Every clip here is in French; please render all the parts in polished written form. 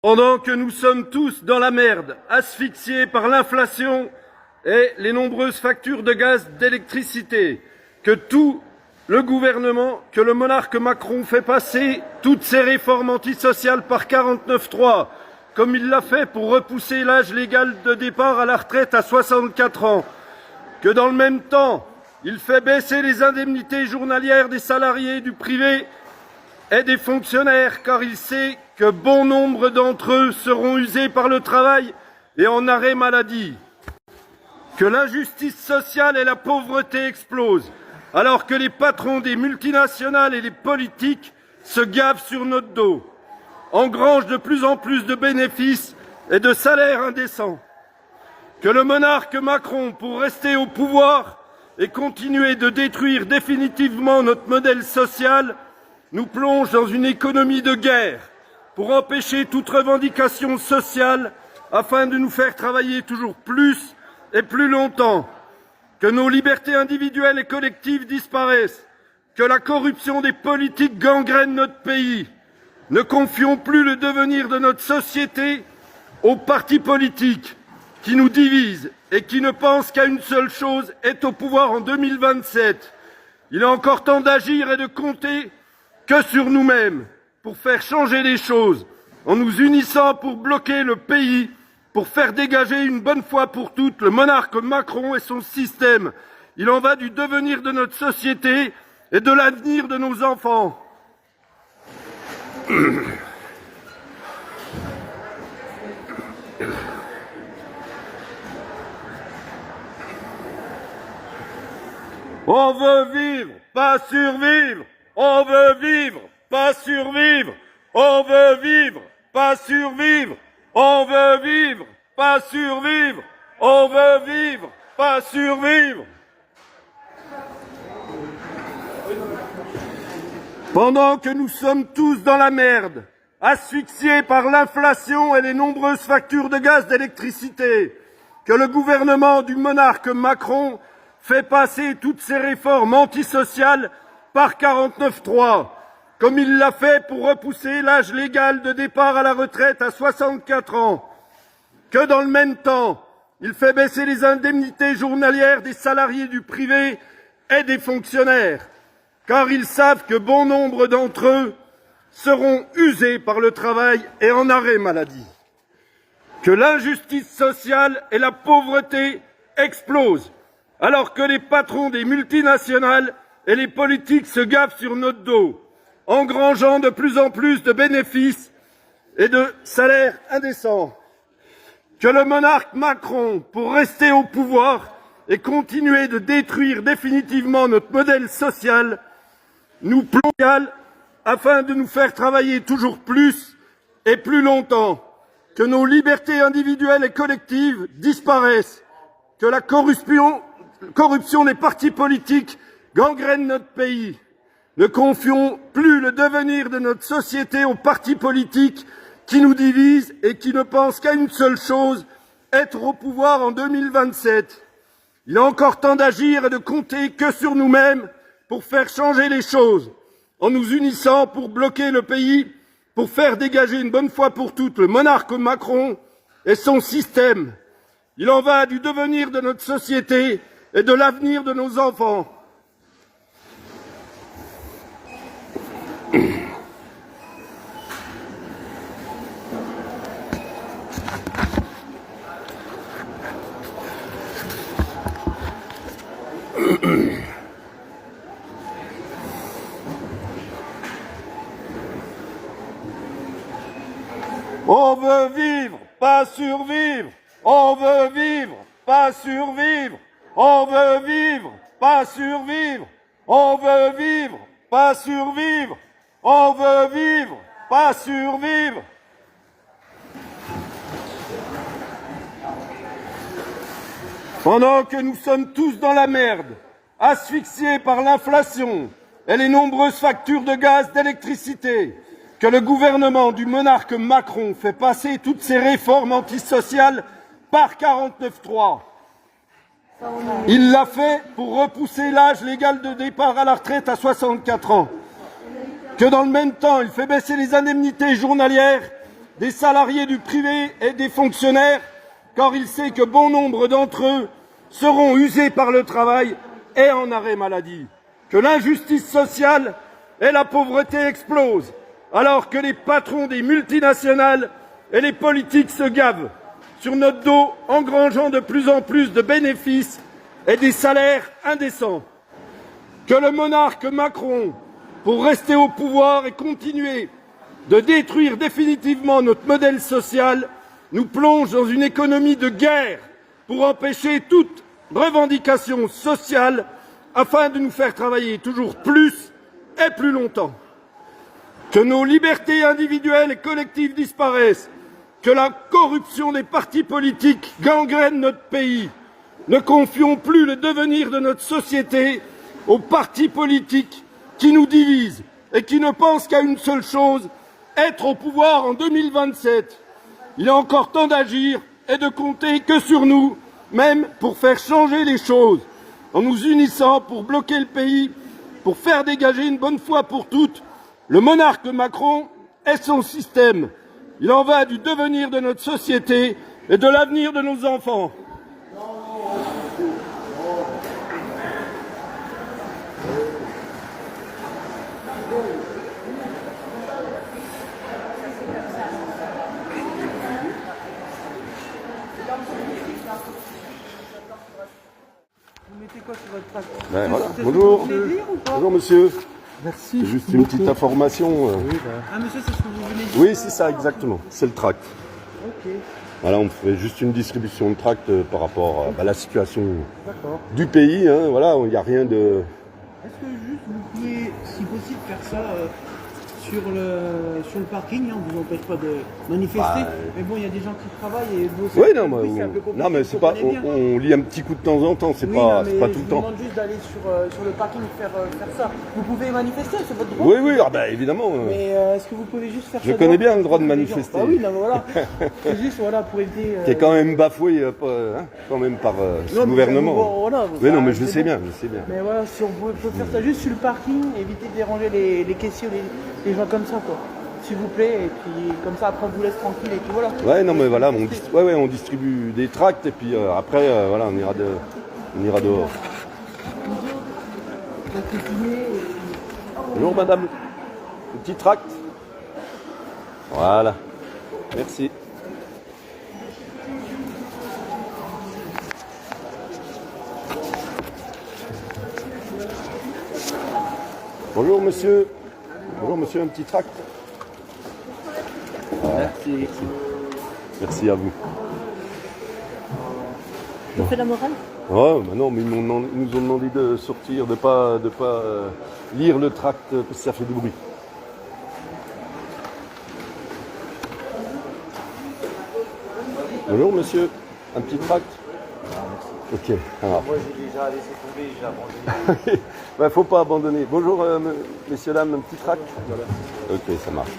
Pendant que nous sommes tous dans la merde, asphyxiés par l'inflation et les nombreuses factures de gaz, d'électricité, que tout le gouvernement, que le monarque Macron fait passer toutes ces réformes antisociales par 49.3, comme il l'a fait pour repousser l'âge légal de départ à la retraite à 64 ans, que dans le même temps, il fait baisser les indemnités journalières des salariés du privé et des fonctionnaires, car il sait que bon nombre d'entre eux seront usés par le travail et en arrêt maladie, que l'injustice sociale et la pauvreté explosent, alors que les patrons des multinationales et les politiques se gavent sur notre dos, engrangent de plus en plus de bénéfices et de salaires indécents, que le monarque Macron, pour rester au pouvoir et continuer de détruire définitivement notre modèle social, nous plonge dans une économie de guerre pour empêcher toute revendication sociale afin de nous faire travailler toujours plus et plus longtemps, que nos libertés individuelles et collectives disparaissent, que la corruption des politiques gangrène notre pays. Ne confions plus le devenir de notre société aux partis politiques qui nous divisent et qui ne pensent qu'à une seule chose, être au pouvoir en 2027. Il est encore temps d'agir et de compter que sur nous-mêmes pour faire changer les choses, en nous unissant pour bloquer le pays, pour faire dégager une bonne fois pour toutes le monarque Macron et son système. Il en va du devenir de notre société et de l'avenir de nos enfants. On veut vivre, pas survivre. On veut vivre, pas survivre. On veut vivre, pas survivre. On veut vivre, pas survivre. On veut vivre, pas survivre. Pendant que nous sommes tous dans la merde, asphyxiés par l'inflation et les nombreuses factures de gaz, d'électricité, que le gouvernement du monarque Macron fait passer toutes ces réformes antisociales par 49.3, comme il l'a fait pour repousser l'âge légal de départ à la retraite à 64 ans, que dans le même temps, il fait baisser les indemnités journalières des salariés du privé et des fonctionnaires, car ils savent que bon nombre d'entre eux seront usés par le travail et en arrêt maladie, que l'injustice sociale et la pauvreté explosent, alors que les patrons des multinationales et les politiques se gavent sur notre dos, engrangeant de plus en plus de bénéfices et de salaires indécents, que le monarque Macron, pour rester au pouvoir et continuer de détruire définitivement notre modèle social, nous plonge afin de nous faire travailler toujours plus et plus longtemps, que nos libertés individuelles et collectives disparaissent, que la corruption des partis politiques gangrène notre pays. Ne confions plus le devenir de notre société aux partis politiques qui nous divisent et qui ne pensent qu'à une seule chose, être au pouvoir en 2027. Il est encore temps d'agir et de compter que sur nous-mêmes pour faire changer les choses, en nous unissant pour bloquer le pays, pour faire dégager une bonne fois pour toutes le monarque Macron et son système. Il en va du devenir de notre société et de l'avenir de nos enfants. On veut vivre, pas survivre. On veut vivre, pas survivre. On veut vivre, pas survivre. On veut vivre, pas survivre. On veut vivre, pas survivre. Pendant que nous sommes tous dans la merde, asphyxiés par l'inflation et les nombreuses factures de gaz, d'électricité, que le gouvernement du monarque Macron fait passer toutes ces réformes antisociales par 49.3. Il l'a fait pour repousser l'âge légal de départ à la retraite à 64 ans. Que dans le même temps, il fait baisser les indemnités journalières des salariés du privé et des fonctionnaires, car il sait que bon nombre d'entre eux seront usés par le travail et en arrêt maladie, que l'injustice sociale et la pauvreté explosent, alors que les patrons des multinationales et les politiques se gavent sur notre dos, engrangeant de plus en plus de bénéfices et des salaires indécents. Que le monarque Macron, pour rester au pouvoir et continuer de détruire définitivement notre modèle social, nous plonge dans une économie de guerre pour empêcher toute revendication sociale afin de nous faire travailler toujours plus et plus longtemps. Que nos libertés individuelles et collectives disparaissent, que la corruption des partis politiques gangrène notre pays. Ne confions plus le devenir de notre société aux partis politiques qui nous divisent et qui ne pensent qu'à une seule chose, être au pouvoir en 2027. Il est encore temps d'agir et de compter que sur nous, même pour faire changer les choses, en nous unissant pour bloquer le pays, pour faire dégager une bonne fois pour toutes le monarque Macron et son système. Il en va du devenir de notre société et de l'avenir de nos enfants. Vous mettez quoi sur votre tract? Ben voilà. Bonjour. Bonjour monsieur. Merci. C'est juste une petite information. Oui, ah monsieur, c'est ce que vous venez de dire? Oui, c'est ça exactement. C'est le tract. Ok. Voilà, on ferait juste une distribution de tract par rapport à la situation D'accord. du pays. Hein, voilà, il n'y a rien de... Est-ce que juste vous pouvez, si possible, faire ça sur le parking, hein, on ne vous empêche pas de manifester, mais bon, il y a des gens qui travaillent et vous... Oui, non, c'est un peu compliqué, non, mais c'est pas... On lit un petit coup de temps en temps, c'est oui, pas, non, c'est pas tout le temps. Je vous demande juste d'aller sur le parking faire ça. Vous pouvez manifester, c'est votre droit. Oui, oui, ah ben, évidemment. Mais est-ce que vous pouvez juste faire ça? Je connais bien le droit de manifester. Ah oui, non, voilà. C'est juste voilà, pour éviter... Qui est quand même bafoué quand même par ce gouvernement. Voilà, oui, non, mais je sais bien, je sais bien. Mais voilà, si on peut faire ça juste sur le parking, éviter de déranger les caissiers, les gens comme ça, quoi. S'il vous plaît, et puis comme ça, après on vous laisse tranquille et puis voilà. Ouais, non, mais voilà, on distribue des tracts et puis après, voilà, on ira dehors. Bonjour madame, un petit tract. Voilà, merci. Bonjour monsieur. Bonjour monsieur, un petit tract. Merci. Merci à vous. On fait la morale? Ouais, bah non, mais ils nous ont demandé de sortir, de pas lire le tract parce que ça fait du bruit. Bonjour monsieur, un petit tract. Ok. Alors. Moi j'ai déjà laissé tomber, j'ai abandonné. Ouais, faut pas abandonner. Bonjour messieurs, dames, un petit tract. Ok, ça marche.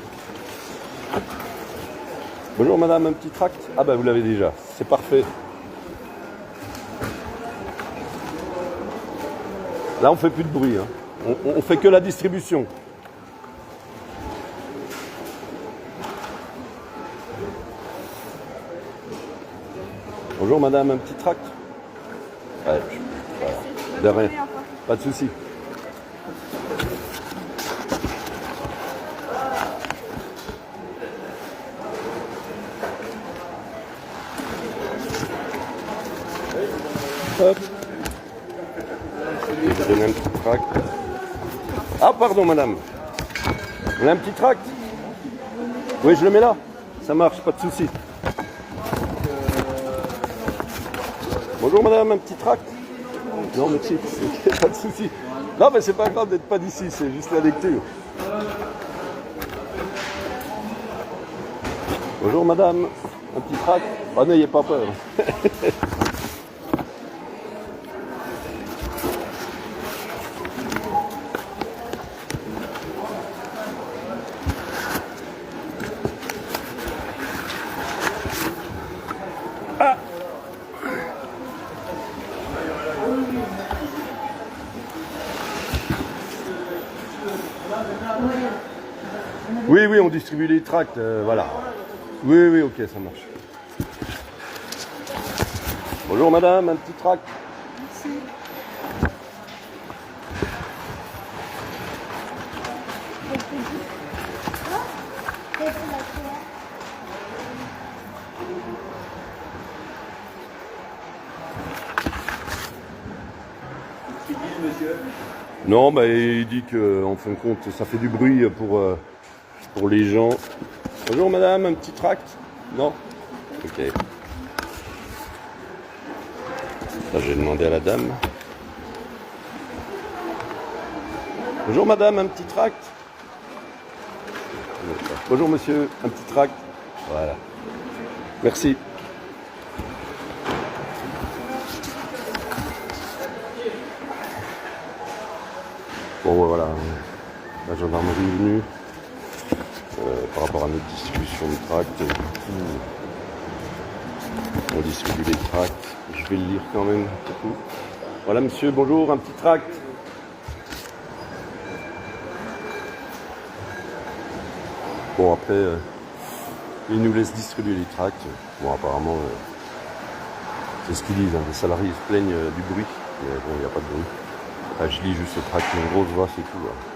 Bonjour madame, un petit tract. Ah bah vous l'avez déjà, c'est parfait. Là on fait plus de bruit, hein. On fait que la distribution. Bonjour madame, un petit tract. Ouais, voilà. De rien. Pas de souci. Hop. Je vais donner un petit tract. Ah pardon madame. On a un petit tract. Oui, je le mets là. Ça marche, pas de souci. Bonjour madame, un petit tract. Non merci, pas de souci. Non mais c'est pas grave d'être pas d'ici, c'est juste la lecture. Bonjour madame, un petit tract. Oh n'ayez pas peur. Oui, oui, on distribue les tracts, voilà. Oui, oui, ok, ça marche. Bonjour madame, un petit tract. Merci. Non, bah, il dit que, en fin de compte, ça fait du bruit pour les gens. Bonjour madame, un petit tract? Non? Ok. Là, j'ai demandé à la dame. Bonjour madame, un petit tract? Bonjour monsieur, un petit tract? Voilà. Merci. Bon, voilà, la gendarmerie est venue par rapport à notre distribution de tracts. On distribue les tracts. Je vais le lire quand même. Voilà, monsieur, bonjour, un petit tract. Bon, après, ils nous laissent distribuer les tracts. Bon, apparemment, c'est ce qu'ils disent. Hein. Les salariés se plaignent du bruit. Mais bon, il n'y a pas de bruit. Je lis juste le tract, une grosse voix, c'est tout. Là.